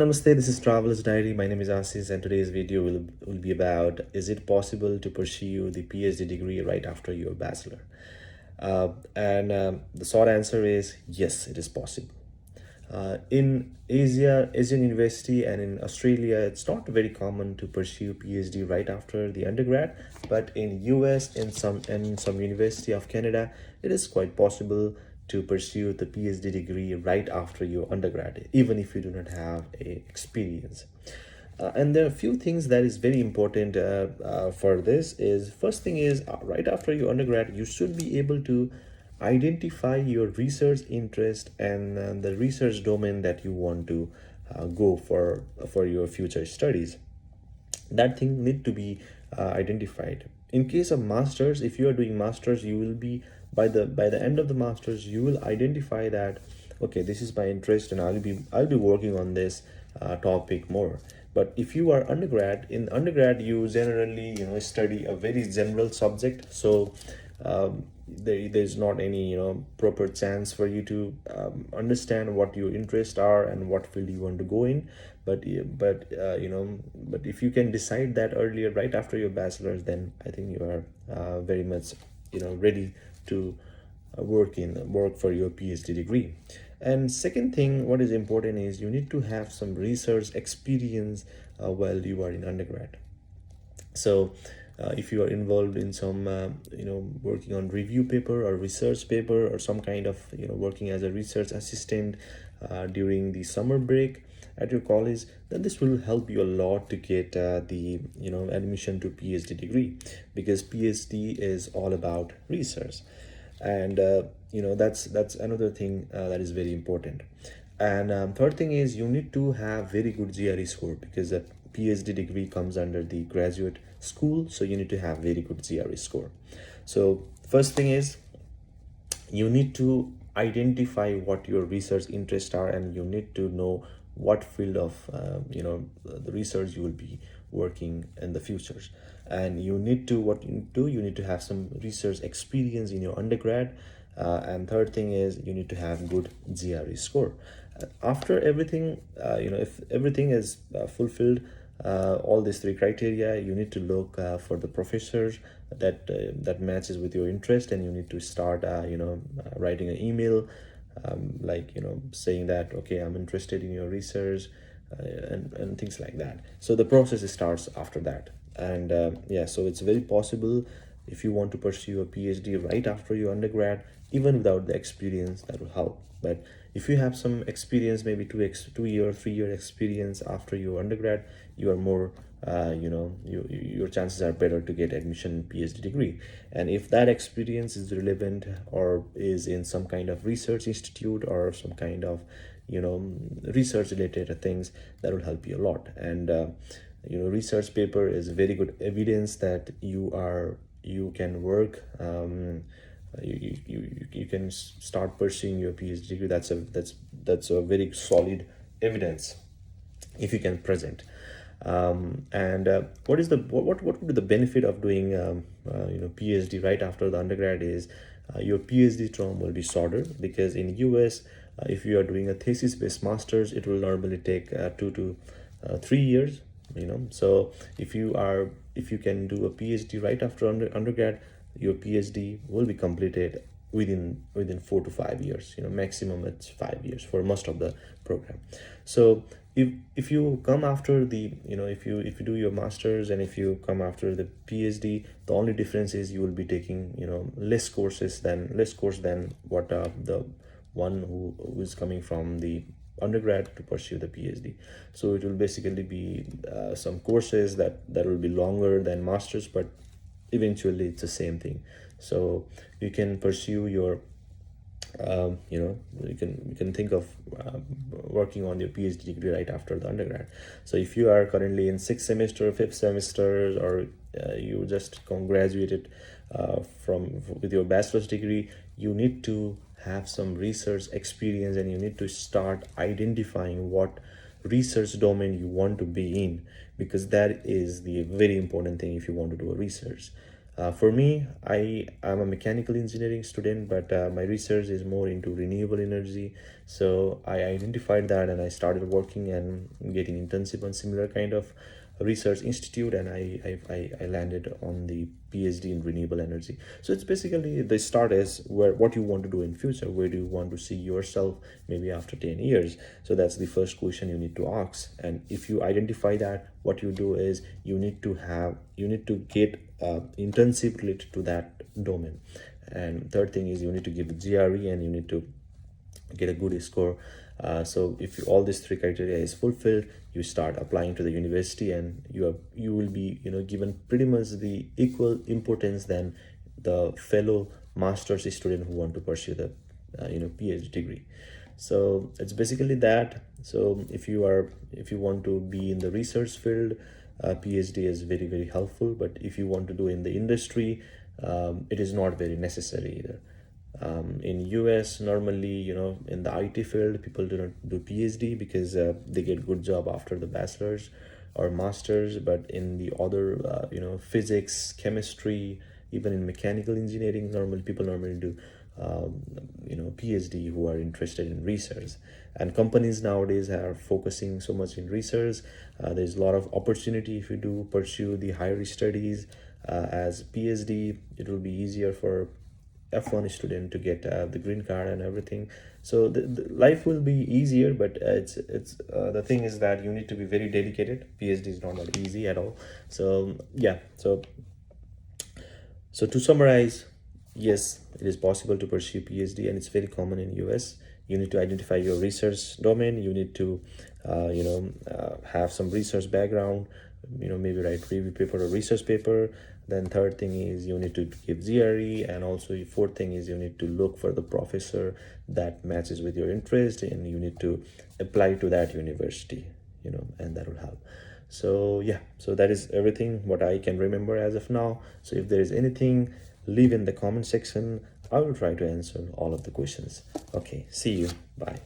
Namaste, this is Traveler's Diary. My name is Asis, and today's video will be about, is it possible to pursue the PhD degree right after your bachelor? And the short answer is yes, it is possible. In Asian university and in Australia, it's not very common to pursue PhD right after the undergrad, but in US, in some university of Canada, it is quite possible to pursue the PhD degree right after your undergrad, even if you do not have a experience. And there are a few things that is very important for this. Is first thing is right after your undergrad, you should be able to identify your research interest and the research domain that you want to go for your future studies. That thing need to be identified. In case of masters, if you are doing masters, you will be by the end of the masters, you will identify that, okay, this is my interest and I'll be working on this topic more. But if you are undergrad, in undergrad you generally study a very general subject, so there's not any proper chance for you to understand what your interests are and what field you want to go in. But if you can decide that earlier, right after your bachelor's, then I think you are very much ready to work for your PhD degree. And second thing, what is important is you need to have some research experience while you are in undergrad. So if you are involved in some working on review paper or research paper, or some kind of working as a research assistant during the summer break at your college, then this will help you a lot to get the admission to PhD degree, because PhD is all about research. And that's another thing that is very important. And third thing is you need to have very good GRE score, because a PhD degree comes under the graduate school, so you need to have very good GRE score. So first thing is you need to identify what your research interests are, and you need to know what field of the research you will be working in the futures. And you need to, what you do, you need to have some research experience in your undergrad. And third thing is you need to have good GRE score. After everything, if everything is fulfilled, all these three criteria, you need to look for the professors that matches with your interest, and you need to start writing an email, saying that, okay, I'm interested in your research, and things like that. So the process starts after that. And so it's very possible, if you want to pursue a PhD right after your undergrad, even without the experience, that will help. But if you have some experience, maybe 2 year 3 year experience after your undergrad, you are more your chances are better to get admission in PhD degree. And if that experience is relevant or is in some kind of research institute or some kind of research related things, that will help you a lot. And research paper is very good evidence that you can work. You can start pursuing your PhD degree. That's a very solid evidence if you can present. And what would be the benefit of doing PhD right after the undergrad is your PhD term will be shorter, because in US, if you are doing a thesis based masters, it will normally take 2 to 3 years. So if you can do a PhD right after undergrad, your PhD will be completed within 4 to 5 years. Maximum it's 5 years for most of the program. So if you come after the if you do your masters, and if you come after the PhD, the only difference is you will be taking less course than what the one who is coming from the undergrad to pursue the PhD. So it will basically be some courses that will be longer than masters, but eventually it's the same thing. So you can pursue your you can think of working on your PhD degree right after the undergrad. So if you are currently in 6th semester, 5th semester, or you just graduated with your bachelor's degree, you need to have some research experience, and you need to start identifying what research domain you want to be in, because that is the very important thing if you want to do a research. For me, am a mechanical engineering student, but my research is more into renewable energy. So I identified that and I started working and getting internship on similar kind of research institute, and I landed on the PhD in renewable energy. So it's basically the start is where what you want to do in future, where do you want to see yourself maybe after 10 years. So that's the first question you need to ask. And if you identify that, what you do is you need to get internship related to that domain. And third thing is you need to give GRE and you need to get a good score. So if all these three criteria is fulfilled, you start applying to the university, and you will be given pretty much the equal importance than the fellow master's student who want to pursue the PhD degree. So it's basically that. So if you want to be in the research field, PhD is very, very helpful. But if you want to do in the industry, it is not very necessary either. In US, normally, in the IT field, people do not do PhD because they get good job after the bachelor's or master's. But in the other, physics, chemistry, even in mechanical engineering, people normally do PhD who are interested in research. And companies nowadays are focusing so much in research. There's a lot of opportunity if you do pursue the higher studies as PhD. It will be easier for F1 student to get the green card and everything. So the life will be easier, but it's the thing is that you need to be very dedicated. PhD is not that easy at all. So yeah, so to summarize, yes, it is possible to pursue PhD, and it's very common in US. You need to identify your research domain. You need to have some research background, maybe write review paper or research paper. Then third thing is you need to give GRE, and also fourth thing is you need to look for the professor that matches with your interest, and you need to apply to that university, and that will help. So yeah, so that is everything what I can remember as of now. So if there is anything, leave in the comment section. I will try to answer all of the questions. Okay, see you. Bye.